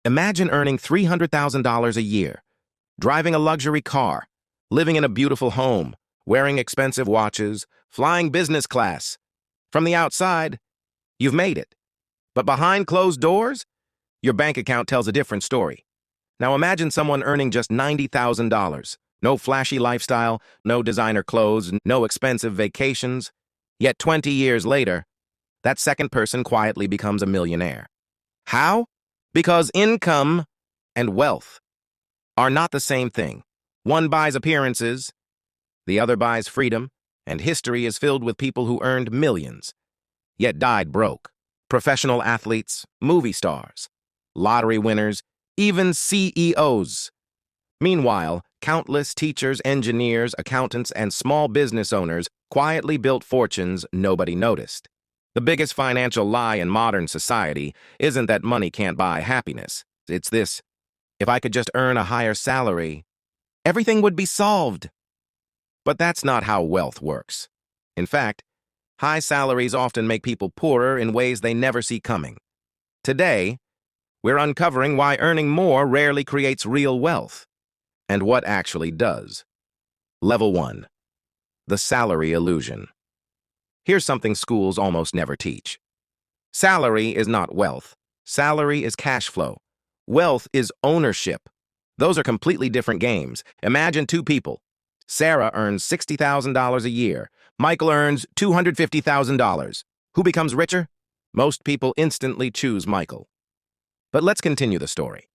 Imagine earning $300,000 a year, driving a luxury car, living in a beautiful home, wearing expensive watches, flying business class. From the outside, you've made it. But behind closed doors, your bank account tells a different story. Now imagine someone earning just $90,000. No flashy lifestyle, no designer clothes, no expensive vacations. Yet 20 years later, that second person quietly becomes a millionaire. How? Because income and wealth are not the same thing. One buys appearances, the other buys freedom, and history is filled with people who earned millions, yet died broke. Professional athletes, movie stars, lottery winners, even CEOs. Meanwhile, countless teachers, engineers, accountants, and small business owners quietly built fortunes nobody noticed. The biggest financial lie in modern society isn't that money can't buy happiness. It's this: if I could just earn a higher salary, everything would be solved. But that's not how wealth works. In fact, high salaries often make people poorer in ways they never see coming. Today, we're uncovering why earning more rarely creates real wealth, and what actually does. Level 1. The salary illusion. Here's something schools almost never teach. Salary is not wealth. Salary is cash flow. Wealth is ownership. Those are completely different games. Imagine two people. Sarah earns $60,000 a year. Michael earns $250,000. Who becomes richer? Most people instantly choose Michael. But let's continue the story.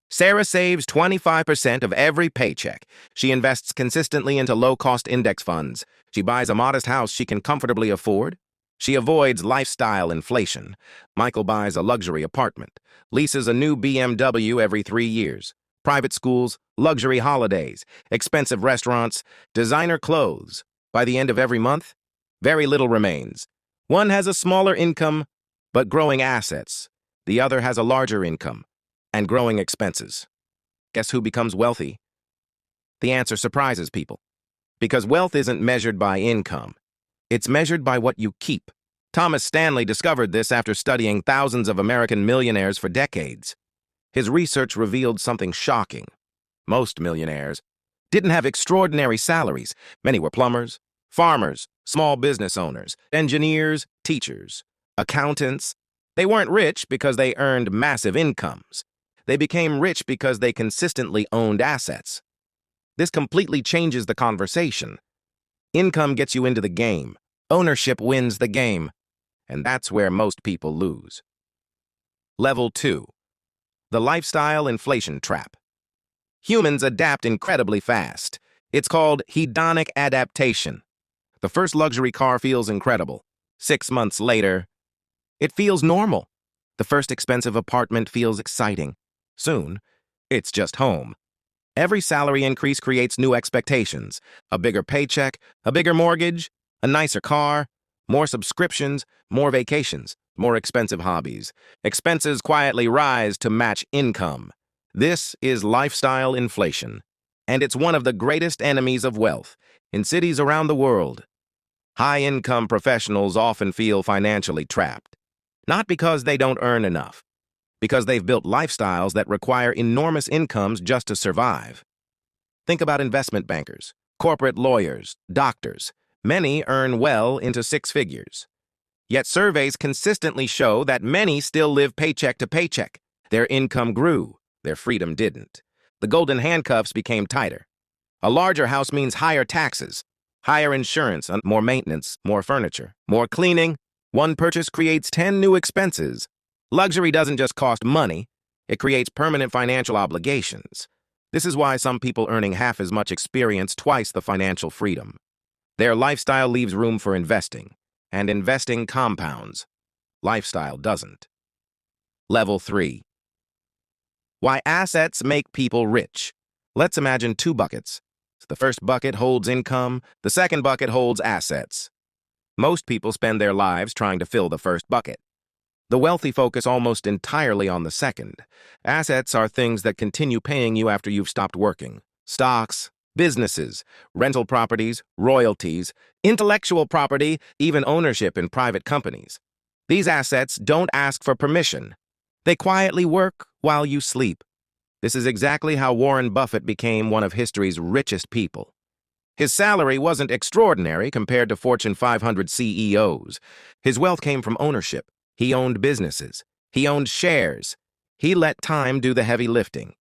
Sarah saves 25% of every paycheck. She invests consistently into low-cost index funds. She buys a modest house she can comfortably afford. She avoids lifestyle inflation. Michael buys a luxury apartment, leases a new BMW every 3 years. Private schools, luxury holidays, expensive restaurants, designer clothes. By the end of every month, very little remains. One has a smaller income, but growing assets. The other has a larger income and growing expenses. Guess who becomes wealthy? The answer surprises people. Because wealth isn't measured by income. It's measured by what you keep. Thomas Stanley discovered this after studying thousands of American millionaires for decades. His research revealed something shocking. Most millionaires didn't have extraordinary salaries. Many were plumbers, farmers, small business owners, engineers, teachers, accountants. They weren't rich because they earned massive incomes. They became rich because they consistently owned assets. This completely changes the conversation. Income gets you into the game. Ownership wins the game. And that's where most people lose. Level 2. The lifestyle inflation trap. Humans adapt incredibly fast. It's called hedonic adaptation. The first luxury car feels incredible. 6 months later, it feels normal. The first expensive apartment feels exciting. Soon, it's just home. Every salary increase creates new expectations. A bigger paycheck, a bigger mortgage, a nicer car, more subscriptions, more vacations, more expensive hobbies. Expenses quietly rise to match income. This is lifestyle inflation, and it's one of the greatest enemies of wealth. In cities around the world, high-income professionals often feel financially trapped. Not because they don't earn enough, because they've built lifestyles that require enormous incomes just to survive. Think about investment bankers, corporate lawyers, doctors. Many earn well into 6 figures. Yet surveys consistently show that many still live paycheck to paycheck. Their income grew, their freedom didn't. The golden handcuffs became tighter. A larger house means higher taxes, higher insurance, more maintenance, more furniture, more cleaning. One purchase creates 10 new expenses. Luxury doesn't just cost money, it creates permanent financial obligations. This is why some people earning half as much experience twice the financial freedom. Their lifestyle leaves room for investing, and investing compounds. Lifestyle doesn't. Level 3. Why assets make people rich. Let's imagine 2 buckets. The first bucket holds income, the second bucket holds assets. Most people spend their lives trying to fill the first bucket. The wealthy focus almost entirely on the second. Assets are things that continue paying you after you've stopped working. Stocks, businesses, rental properties, royalties, intellectual property, even ownership in private companies. These assets don't ask for permission. They quietly work while you sleep. This is exactly how Warren Buffett became one of history's richest people. His salary wasn't extraordinary compared to Fortune 500 CEOs. His wealth came from ownership. He owned businesses. He owned shares. He let time do the heavy lifting.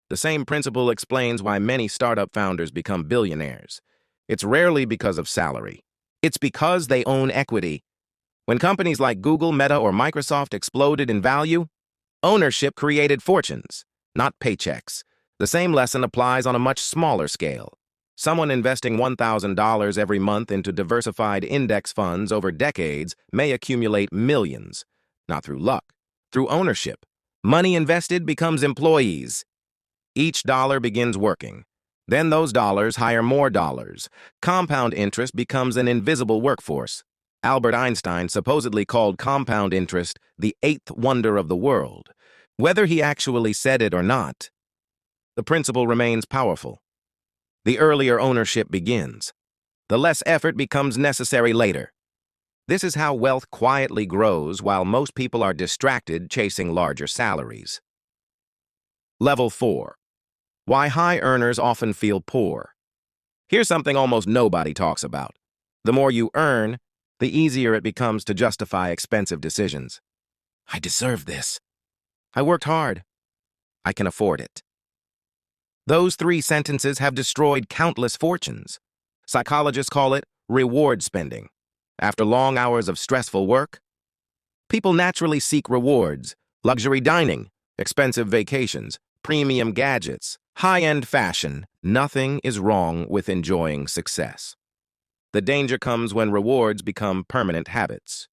The same principle explains why many startup founders become billionaires. It's rarely because of salary. It's because they own equity. When companies like Google, Meta, or Microsoft exploded in value, ownership created fortunes, not paychecks. The same lesson applies on a much smaller scale. Someone investing $1,000 every month into diversified index funds over decades may accumulate millions, not through luck, through ownership. Money invested becomes employees. Each dollar begins working. Then those dollars hire more dollars. Compound interest becomes an invisible workforce. Albert Einstein supposedly called compound interest the eighth wonder of the world. Whether he actually said it or not, the principle remains powerful. The earlier ownership begins, the less effort becomes necessary later. This is how wealth quietly grows while most people are distracted chasing larger salaries. Level 4. Why high earners often feel poor. Here's something almost nobody talks about. The more you earn, the easier it becomes to justify expensive decisions. I deserve this. I worked hard. I can afford it. Those three sentences have destroyed countless fortunes. Psychologists call it reward spending. After long hours of stressful work, people naturally seek rewards: luxury dining, expensive vacations, premium gadgets, high-end fashion. Nothing is wrong with enjoying success. The danger comes when rewards become permanent habits.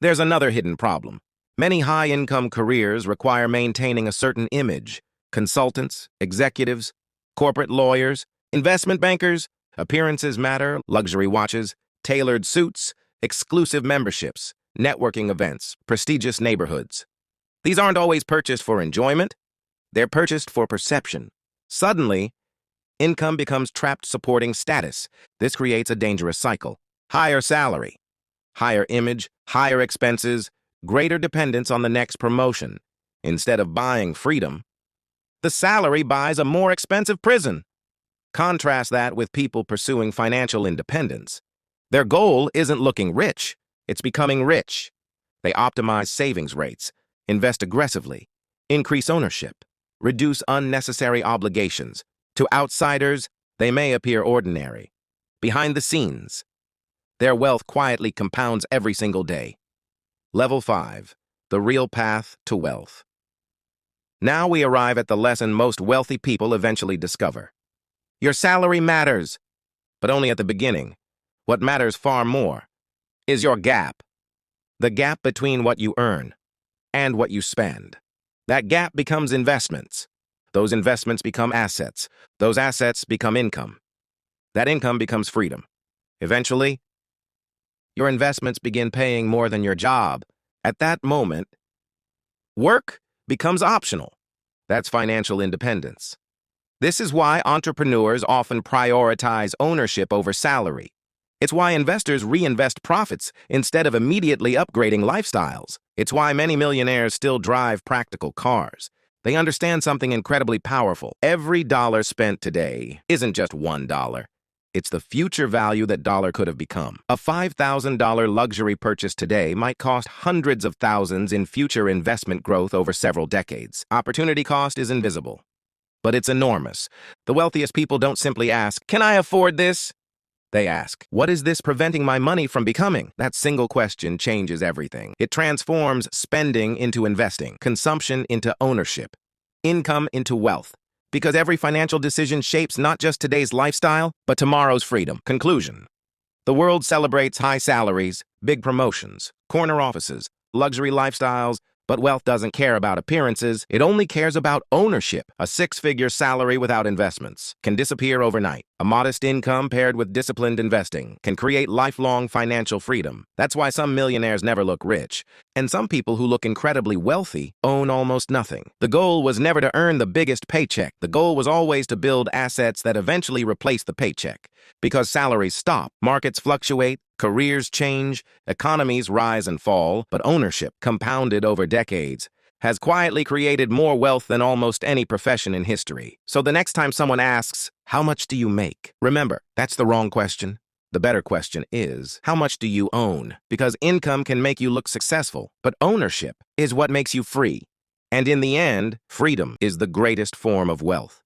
There's another hidden problem. Many high-income careers require maintaining a certain image. Consultants, executives, corporate lawyers, investment bankers, appearances matter, luxury watches, tailored suits, exclusive memberships, networking events, prestigious neighborhoods. These aren't always purchased for enjoyment. They're purchased for perception. Suddenly, income becomes trapped supporting status. This creates a dangerous cycle. Higher salary, higher image, higher expenses, greater dependence on the next promotion. Instead of buying freedom, the salary buys a more expensive prison. Contrast that with people pursuing financial independence. Their goal isn't looking rich, it's becoming rich. They optimize savings rates, invest aggressively, increase ownership, reduce unnecessary obligations. To outsiders, they may appear ordinary. Behind the scenes, their wealth quietly compounds every single day. Level 5. The real path to wealth. Now we arrive at the lesson most wealthy people eventually discover. Your salary matters, but only at the beginning. What matters far more is your gap. The gap between what you earn and what you spend. That gap becomes investments. Those investments become assets. Those assets become income. That income becomes freedom. Eventually, your investments begin paying more than your job. At that moment, work becomes optional. That's financial independence. This is why entrepreneurs often prioritize ownership over salary. It's why investors reinvest profits instead of immediately upgrading lifestyles. It's why many millionaires still drive practical cars. They understand something incredibly powerful. Every dollar spent today isn't just $1. It's the future value that dollar could have become. A $5,000 luxury purchase today might cost hundreds of thousands in future investment growth over several decades. Opportunity cost is invisible, but it's enormous. The wealthiest people don't simply ask, "Can I afford this?" They ask, "What is this preventing my money from becoming?" That single question changes everything. It transforms spending into investing, consumption into ownership, income into wealth. Because every financial decision shapes not just today's lifestyle, but tomorrow's freedom. Conclusion. The world celebrates high salaries, big promotions, corner offices, luxury lifestyles, but wealth doesn't care about appearances. It only cares about ownership. A six-figure salary without investments can disappear overnight. A modest income paired with disciplined investing can create lifelong financial freedom. That's why some millionaires never look rich, and some people who look incredibly wealthy own almost nothing. The goal was never to earn the biggest paycheck. The goal was always to build assets that eventually replace the paycheck. Because salaries stop, markets fluctuate, careers change, economies rise and fall, but ownership, compounded over decades, has quietly created more wealth than almost any profession in history. So the next time someone asks, how much do you make? Remember, that's the wrong question. The better question is, how much do you own? Because income can make you look successful, but ownership is what makes you free. And in the end, freedom is the greatest form of wealth.